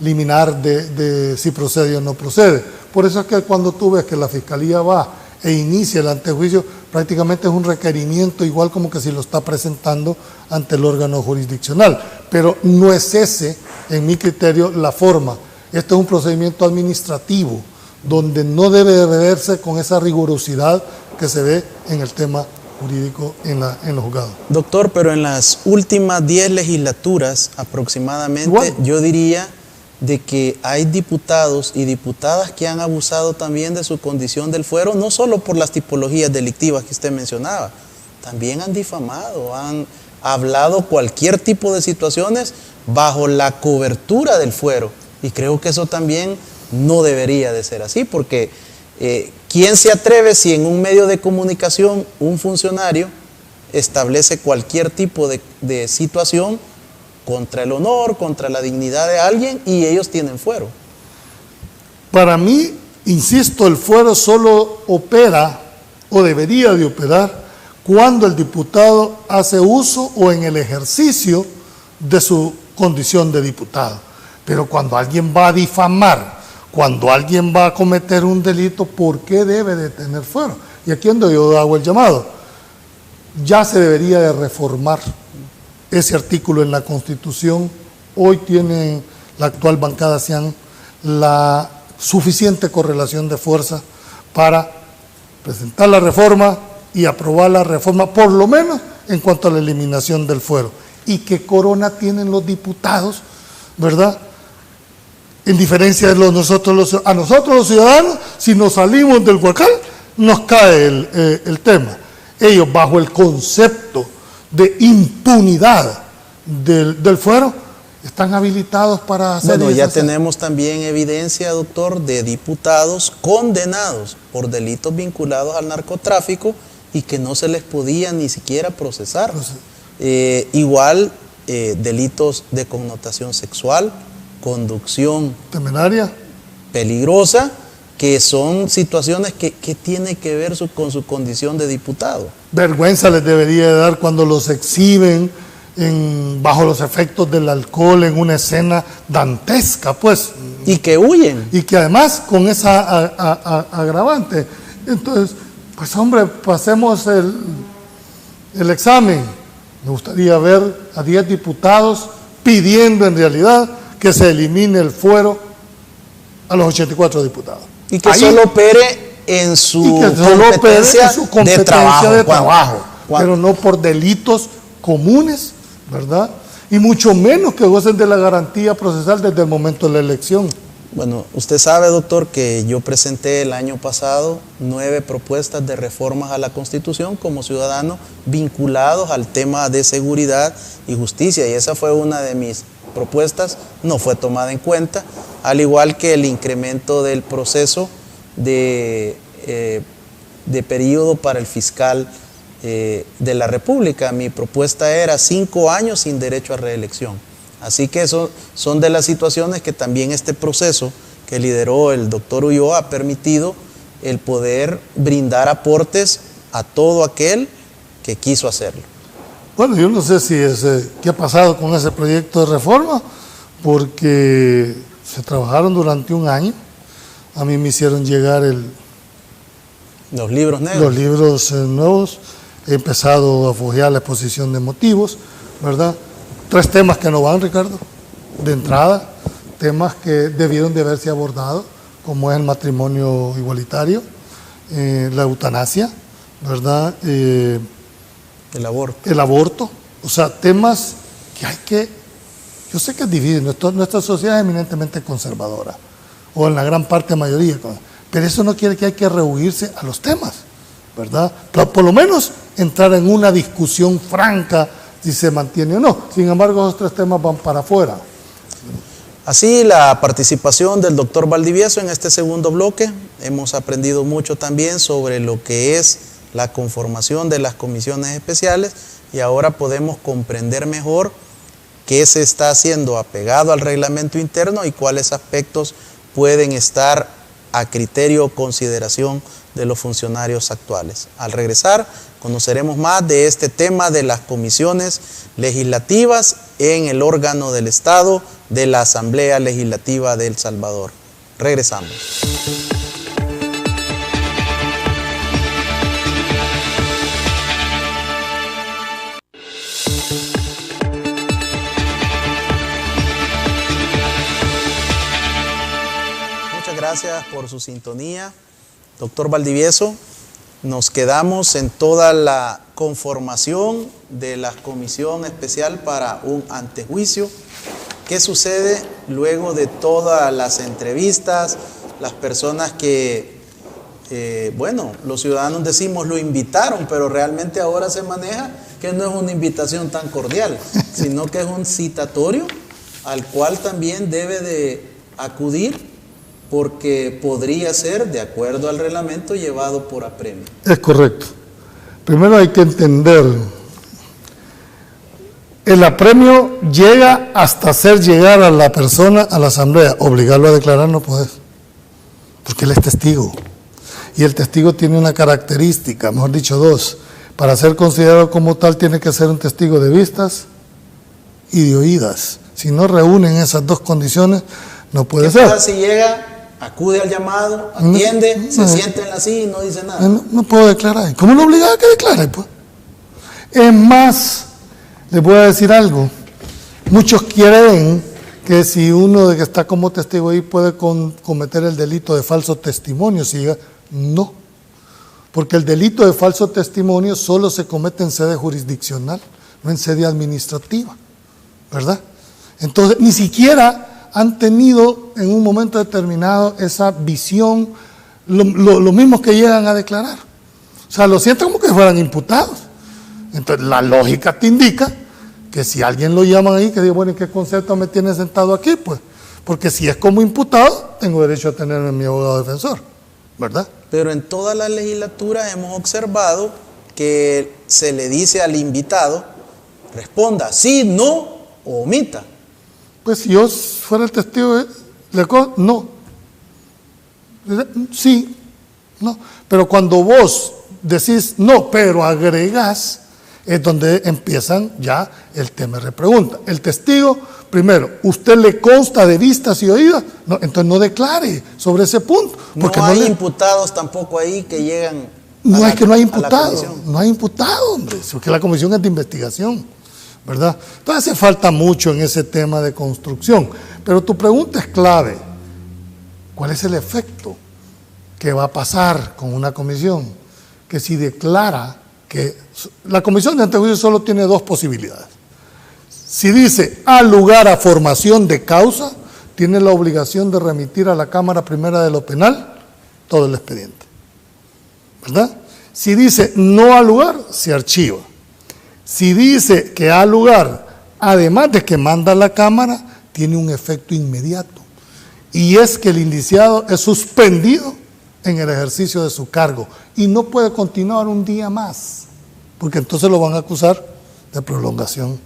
liminar de si procede o no procede. Por eso es que cuando tú ves que la Fiscalía va e inicia el antejuicio, prácticamente es un requerimiento igual como que si lo está presentando ante el órgano jurisdiccional. Pero no es ese, en mi criterio, la forma. Este es un procedimiento administrativo, donde no debe de verse con esa rigurosidad que se ve en el tema jurídico en los juzgados. Doctor, pero en las últimas 10 legislaturas aproximadamente, igual, yo diría de que hay diputados y diputadas que han abusado también de su condición del fuero, no solo por las tipologías delictivas que usted mencionaba, también han difamado, han hablado cualquier tipo de situaciones bajo la cobertura del fuero, y creo que eso también no debería de ser así, porque ¿quién se atreve si en un medio de comunicación un funcionario establece cualquier tipo de situación contra el honor, contra la dignidad de alguien, y ellos tienen fuero? Para mí, insisto, el fuero solo opera o debería de operar cuando el diputado hace uso o en el ejercicio de su condición de diputado. Pero cuando alguien va a difamar, cuando alguien va a cometer un delito, ¿por qué debe de tener fuero? Y aquí es donde yo hago el llamado. Ya se debería de reformar ese artículo en la Constitución. Hoy tiene la actual bancada CIAN la suficiente correlación de fuerza para presentar la reforma y aprobar la reforma, por lo menos en cuanto a la eliminación del fuero. ¿Y qué corona tienen los diputados, verdad? En diferencia de nosotros los ciudadanos, si nos salimos del huacal, nos cae el tema. Ellos, bajo el concepto de impunidad del fuero, están habilitados para hacer eso. Bueno, ya tenemos también evidencia, doctor, de diputados condenados por delitos vinculados al narcotráfico y que no se les podía ni siquiera procesar. Igual, delitos de connotación sexual, conducción temeraria, peligrosa, que son situaciones que tienen que ver con su condición de diputado. Vergüenza les debería de dar cuando los exhiben bajo los efectos del alcohol en una escena dantesca, pues. Y que huyen. Y que además con esa agravante. Entonces, pues hombre, pasemos el examen. Me gustaría ver a 10 diputados pidiendo en realidad que se elimine el fuero a los 84 diputados. Y que solo opere en su competencia de trabajo. pero no por delitos comunes, ¿verdad? Y mucho menos que gocen de la garantía procesal desde el momento de la elección. Bueno, usted sabe, doctor, que yo presenté el año pasado 9 propuestas de reformas a la Constitución como ciudadano vinculados al tema de seguridad y justicia, y esa fue una de mis propuestas, no fue tomada en cuenta, al igual que el incremento del proceso de periodo para el fiscal de la República. Mi propuesta era 5 años sin derecho a reelección. Así que eso son de las situaciones que también este proceso que lideró el doctor Ulloa ha permitido el poder brindar aportes a todo aquel que quiso hacerlo. Bueno, yo no sé si qué ha pasado con ese proyecto de reforma, porque se trabajaron durante un año. A mí me hicieron llegar los libros negros. Los libros nuevos. He empezado a fojear la exposición de motivos, ¿verdad? 3 temas que no van, Ricardo, de entrada, temas que debieron de haberse abordado, como es el matrimonio igualitario, la eutanasia, ¿verdad? El aborto. El aborto, o sea, temas que hay que, yo sé que es difícil, nuestra sociedad es eminentemente conservadora, o en la gran parte mayoría, pero eso no quiere que hay que rehuirse a los temas, ¿verdad? Pero por lo menos entrar en una discusión franca si se mantiene o no. Sin embargo, esos 3 temas van para afuera. Así, la participación del doctor Valdivieso en este segundo bloque. Hemos aprendido mucho también sobre lo que es la conformación de las comisiones especiales y ahora podemos comprender mejor qué se está haciendo apegado al reglamento interno y cuáles aspectos pueden estar a criterio o consideración de los funcionarios actuales. Al regresar, conoceremos más de este tema de las comisiones legislativas en el órgano del Estado de la Asamblea Legislativa de El Salvador. Regresamos. Muchas gracias por su sintonía. Doctor Valdivieso, nos quedamos en toda la conformación de la comisión especial para un antejuicio. ¿Qué sucede luego de todas las entrevistas? Las personas que, los ciudadanos decimos lo invitaron, pero realmente ahora se maneja que no es una invitación tan cordial, sino que es un citatorio al cual también debe de acudir, porque podría ser, de acuerdo al reglamento, llevado por apremio. Es correcto. Primero hay que entender, el apremio llega hasta hacer llegar a la persona a la asamblea. Obligarlo a declarar no puedes, porque él es testigo. Y el testigo tiene una característica, mejor dicho 2. Para ser considerado como tal tiene que ser un testigo de vistas y de oídas. Si no reúnen esas 2 condiciones, no puede ser. ¿Qué pasa si llega, acude al llamado, atiende, se sienta en la silla y no dice nada? No puedo declarar. ¿Cómo lo obligaba a que declare? Pues? Es más, les voy a decir algo. Muchos creen que si uno de que está como testigo ahí puede cometer el delito de falso testimonio. No, porque el delito de falso testimonio solo se comete en sede jurisdiccional, no en sede administrativa, ¿verdad? Entonces, ni siquiera han tenido en un momento determinado esa visión, los mismos que llegan a declarar. O sea, lo sienten como que fueran imputados. Entonces, la lógica te indica que si alguien lo llaman ahí, que diga, bueno, ¿en qué concepto me tiene sentado aquí? Pues, porque si es como imputado, tengo derecho a tener a mi abogado defensor, ¿verdad? Pero en toda la legislatura hemos observado que se le dice al invitado, responda sí, no o omita. Pues si yo fuera el testigo, no. Sí, no. Pero cuando vos decís no, pero agregás, es donde empiezan ya el tema de repregunta. El testigo, primero, ¿usted le consta de vistas y oídas? No, entonces no declare sobre ese punto. Porque no hay imputados tampoco ahí que llegan. No es que no hay imputados, no hay imputados, hombre, porque la comisión es de investigación, ¿verdad? Entonces hace falta mucho en ese tema de construcción. Pero tu pregunta es clave. ¿Cuál es el efecto que va a pasar con una comisión? Que si declara que la comisión de antejuicio solo tiene dos posibilidades. Si dice a lugar a formación de causa, tiene la obligación de remitir a la Cámara Primera de lo Penal todo el expediente, ¿verdad? Si dice no al lugar, se archiva. Si dice que al lugar, además de que manda a la Cámara, tiene un efecto inmediato. Y es que el indiciado es suspendido en el ejercicio de su cargo y no puede continuar un día más, porque entonces lo van a acusar de prolongación.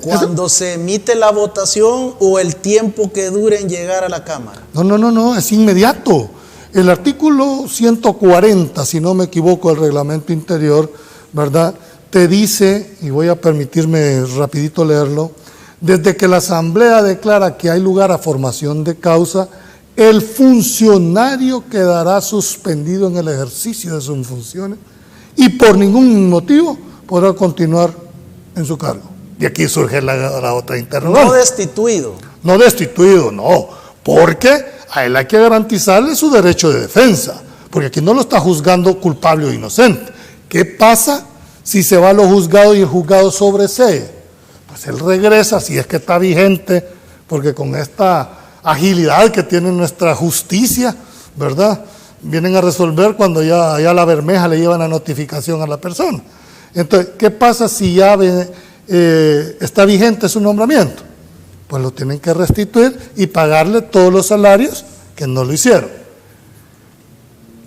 ¿Cuando se emite la votación o el tiempo que dure en llegar a la Cámara? No, es inmediato. El artículo 140, si no me equivoco, del reglamento interior, ¿verdad?, te dice, y voy a permitirme rapidito leerlo, desde que la Asamblea declara que hay lugar a formación de causa, el funcionario quedará suspendido en el ejercicio de sus funciones y por ningún motivo podrá continuar en su cargo. Y aquí surge la otra interrogante. No destituido. No destituido, no, porque a él hay que garantizarle su derecho de defensa, porque aquí no lo está juzgando culpable o inocente. ¿Qué pasa si se va a los juzgados y el juzgado sobresee? Pues él regresa, si es que está vigente, porque con esta agilidad que tiene nuestra justicia, ¿verdad?, vienen a resolver cuando ya a la bermeja le llevan la notificación a la persona. Entonces, ¿qué pasa si ya está vigente su nombramiento? Pues lo tienen que restituir y pagarle todos los salarios que no lo hicieron.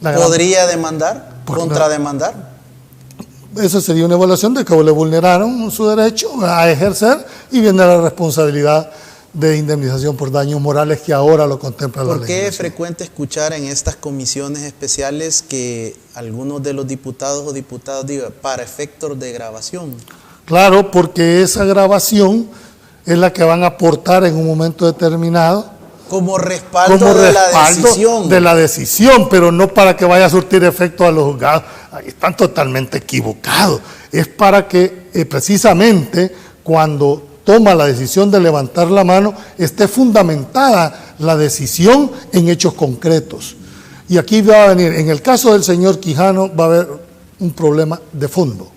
¿Podría demandar? ¿Contrademandar? Eso sería una evaluación de que le vulneraron su derecho a ejercer y viene la responsabilidad de indemnización por daños morales que ahora lo contempla la ley. ¿Por qué es frecuente escuchar en estas comisiones especiales que algunos de los diputados o diputadas digan para efectos de grabación? Claro, porque esa grabación es la que van a aportar en un momento determinado como respaldo de la decisión, pero no para que vaya a surtir efecto a los juzgados. Ahí están totalmente equivocados. Es para que precisamente cuando toma la decisión de levantar la mano esté fundamentada la decisión en hechos concretos. Y aquí va a venir, en el caso del señor Quijano va a haber un problema de fondo.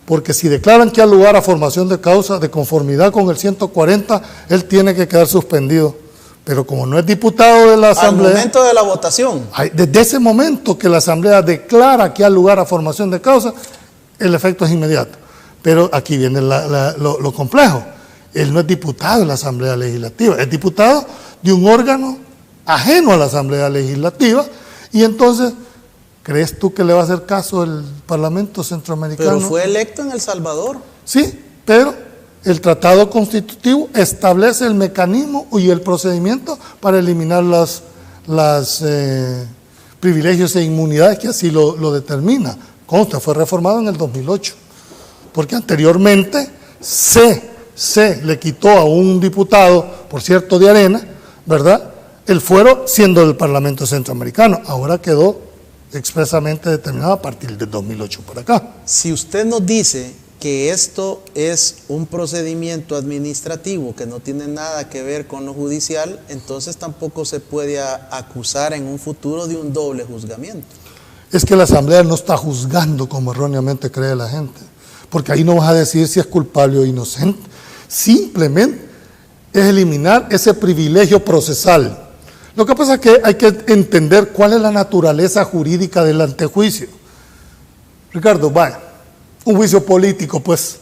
Porque si declaran que hay lugar a formación de causa de conformidad con el 140, él tiene que quedar suspendido. Pero como no es diputado de la Asamblea... Al momento de la votación. Desde ese momento que la Asamblea declara que hay lugar a formación de causa, el efecto es inmediato. Pero aquí viene lo complejo. Él no es diputado de la Asamblea Legislativa, es diputado de un órgano ajeno a la Asamblea Legislativa, y entonces... ¿Crees tú que le va a hacer caso el Parlamento Centroamericano? Pero fue electo en El Salvador. Sí, pero el Tratado Constitutivo establece el mecanismo y el procedimiento para eliminar los privilegios e inmunidades que así lo determina. Consta, fue reformado en el 2008, porque anteriormente se le quitó a un diputado, por cierto, de Arena, ¿verdad?, el fuero siendo del Parlamento Centroamericano. Ahora quedó expresamente determinado a partir del 2008 por acá. Si usted nos dice que esto es un procedimiento administrativo que no tiene nada que ver con lo judicial, entonces tampoco se puede acusar en un futuro de un doble juzgamiento. Es que la Asamblea no está juzgando como erróneamente cree la gente, porque ahí no vas a decir si es culpable o inocente. Simplemente es eliminar ese privilegio procesal. Lo que pasa es que hay que entender cuál es la naturaleza jurídica del antejuicio. Ricardo, vaya, un juicio político, pues,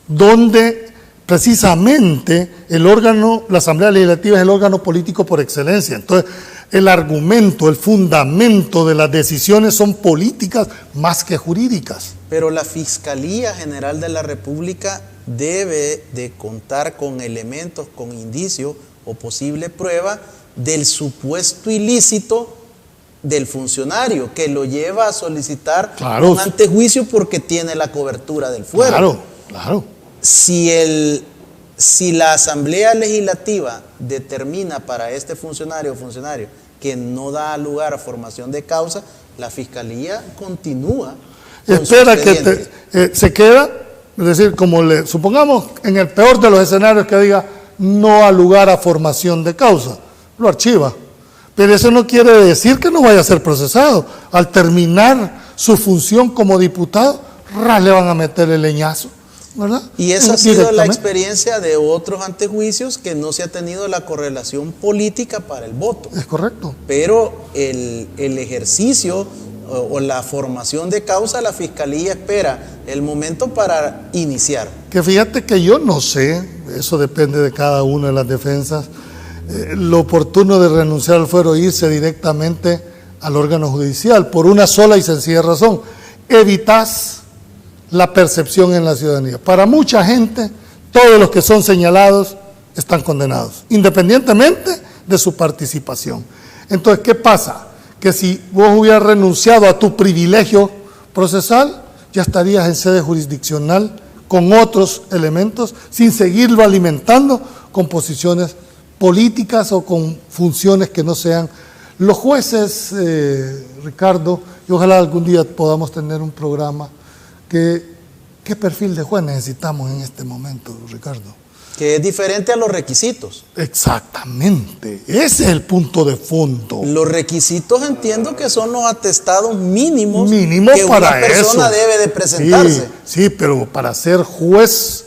donde precisamente el órgano, la Asamblea Legislativa es el órgano político por excelencia. Entonces, el argumento, el fundamento de las decisiones son políticas más que jurídicas. Pero la Fiscalía General de la República debe de contar con elementos, con indicios o posible prueba del supuesto ilícito del funcionario que lo lleva a solicitar un antejuicio porque tiene la cobertura del fuero. Claro. Si la Asamblea Legislativa determina para este funcionario o funcionario que no da lugar a formación de causa, la Fiscalía continúa con espera que se queda, es decir, supongamos en el peor de los escenarios que diga no ha lugar a formación de causa, lo archiva. Pero eso no quiere decir que no vaya a ser procesado. Al terminar su función como diputado, le van a meter el leñazo, ¿verdad? Y esa ha sido la experiencia de otros antejuicios, que no se ha tenido la correlación política para el voto. Es correcto. Pero el ejercicio o la formación de causa, la Fiscalía espera el momento para iniciar. Que fíjate que yo no sé, eso depende de cada una de las defensas, lo oportuno de renunciar al fuero, irse directamente al órgano judicial, por una sola y sencilla razón: evitas la percepción en la ciudadanía. Para mucha gente, todos los que son señalados están condenados, independientemente de su participación. Entonces, ¿qué pasa? Que si vos hubieras renunciado a tu privilegio procesal, ya estarías en sede jurisdiccional con otros elementos, sin seguirlo alimentando con posiciones políticas o con funciones que no sean. Los jueces, Ricardo, y ojalá algún día podamos tener un programa, ¿qué perfil de juez necesitamos en este momento, Ricardo? Que es diferente a los requisitos. Exactamente, ese es el punto de fondo. Los requisitos entiendo que son los atestados mínimos que para una persona debe de presentarse. Sí, pero para ser juez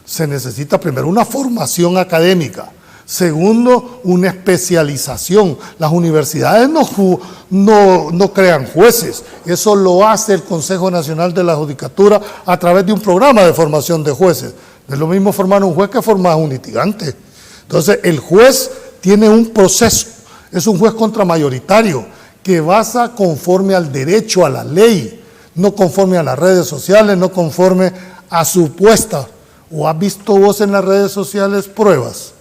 se necesita primero una formación académica. Segundo, una especialización. Las universidades no crean jueces. Eso lo hace el Consejo Nacional de la Judicatura a través de un programa de formación de jueces. No es lo mismo formar un juez que formar un litigante. Entonces, el juez tiene un proceso. Es un juez contramayoritario que basa conforme al derecho, a la ley, no conforme a las redes sociales, no conforme a supuestas. ¿O has visto vos en las redes sociales pruebas?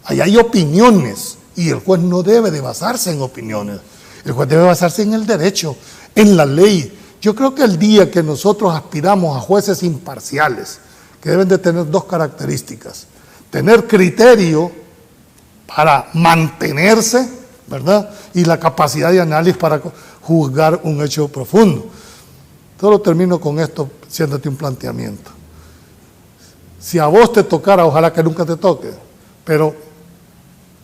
Ahí hay opiniones, y el juez no debe de basarse en opiniones. El juez debe basarse en el derecho, en la ley. Yo creo que el día que nosotros aspiramos a jueces imparciales, que deben de tener dos características: tener criterio para mantenerse, ¿verdad?, y la capacidad de análisis para juzgar un hecho profundo. Solo termino con esto, haciéndote un planteamiento. Si a vos te tocara, ojalá que nunca te toque, pero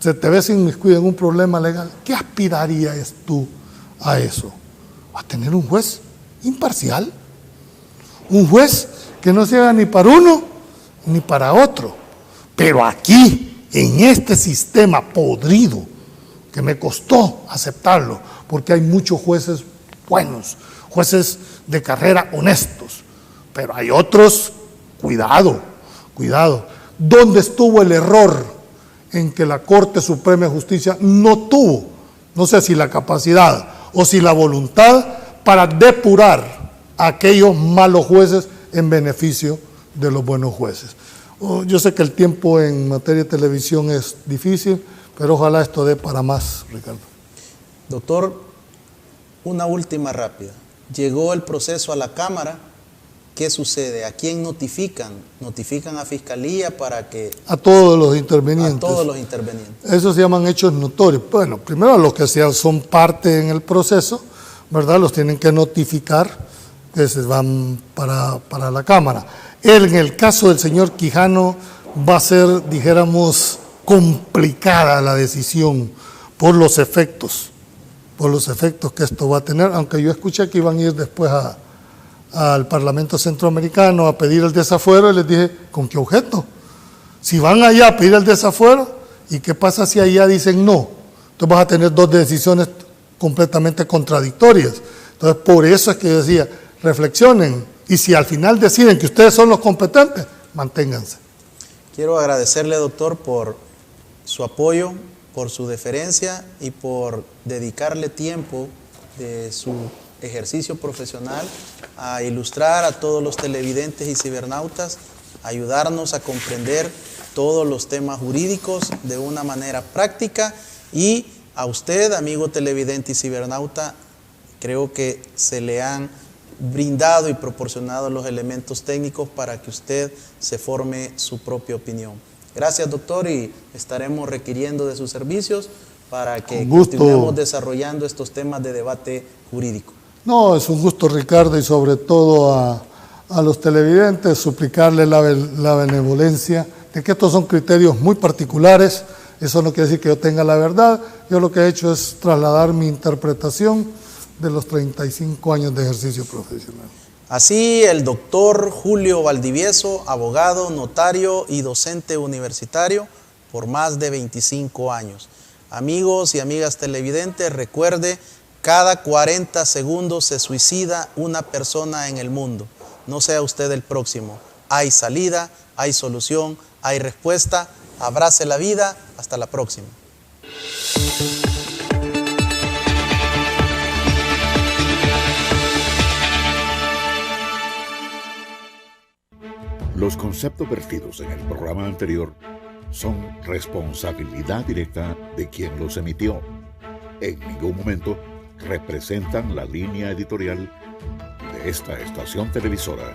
se te ves inmiscuido en un problema legal, ¿qué aspirarías tú a eso? A tener un juez imparcial, un juez que no se haga ni para uno ni para otro. Pero aquí, en este sistema podrido, que me costó aceptarlo, porque hay muchos jueces buenos, jueces de carrera honestos, pero hay otros, cuidado. ¿Dónde estuvo el error en que la Corte Suprema de Justicia no tuvo, no sé si la capacidad o si la voluntad, para depurar a aquellos malos jueces en beneficio de los buenos jueces? Yo sé que el tiempo en materia de televisión es difícil, pero ojalá esto dé para más, Ricardo. Doctor, una última rápida. Llegó el proceso a la Cámara. ¿Qué sucede? ¿A quién notifican? ¿Notifican a Fiscalía para que...? A todos los intervenientes. A todos los intervenientes. Eso se llaman hechos notorios. Bueno, primero a los que son parte en el proceso, ¿verdad? Los tienen que notificar, que se van para la Cámara. En el caso del señor Quijano va a ser, dijéramos, complicada la decisión por los efectos que esto va a tener, aunque yo escuché que iban a ir después al Parlamento Centroamericano a pedir el desafuero, y les dije, ¿con qué objeto? Si van allá a pedir el desafuero, ¿y qué pasa si allá dicen no? Entonces vas a tener dos decisiones completamente contradictorias. Entonces, por eso es que yo decía, reflexionen, y si al final deciden que ustedes son los competentes, manténganse. Quiero agradecerle, doctor, por su apoyo, por su deferencia y por dedicarle tiempo de su ejercicio profesional a ilustrar a todos los televidentes y cibernautas, ayudarnos a comprender todos los temas jurídicos de una manera práctica. Y a usted, amigo televidente y cibernauta, creo que se le han brindado y proporcionado los elementos técnicos para que usted se forme su propia opinión. Gracias, doctor, y estaremos requiriendo de sus servicios para que continuemos desarrollando estos temas de debate jurídico. No, es un gusto, Ricardo, y sobre todo a los televidentes suplicarles la benevolencia de que estos son criterios muy particulares. Eso no quiere decir que yo tenga la verdad. Yo lo que he hecho es trasladar mi interpretación de los 35 años de ejercicio profesional. Así, el doctor Julio Valdivieso, abogado, notario y docente universitario por más de 25 años. Amigos y amigas televidentes, recuerde, cada 40 segundos se suicida una persona en el mundo. No sea usted el próximo. Hay salida, hay solución, hay respuesta. Abrace la vida. Hasta la próxima. Los conceptos vertidos en el programa anterior son responsabilidad directa de quien los emitió. En ningún momento representan la línea editorial de esta estación televisora.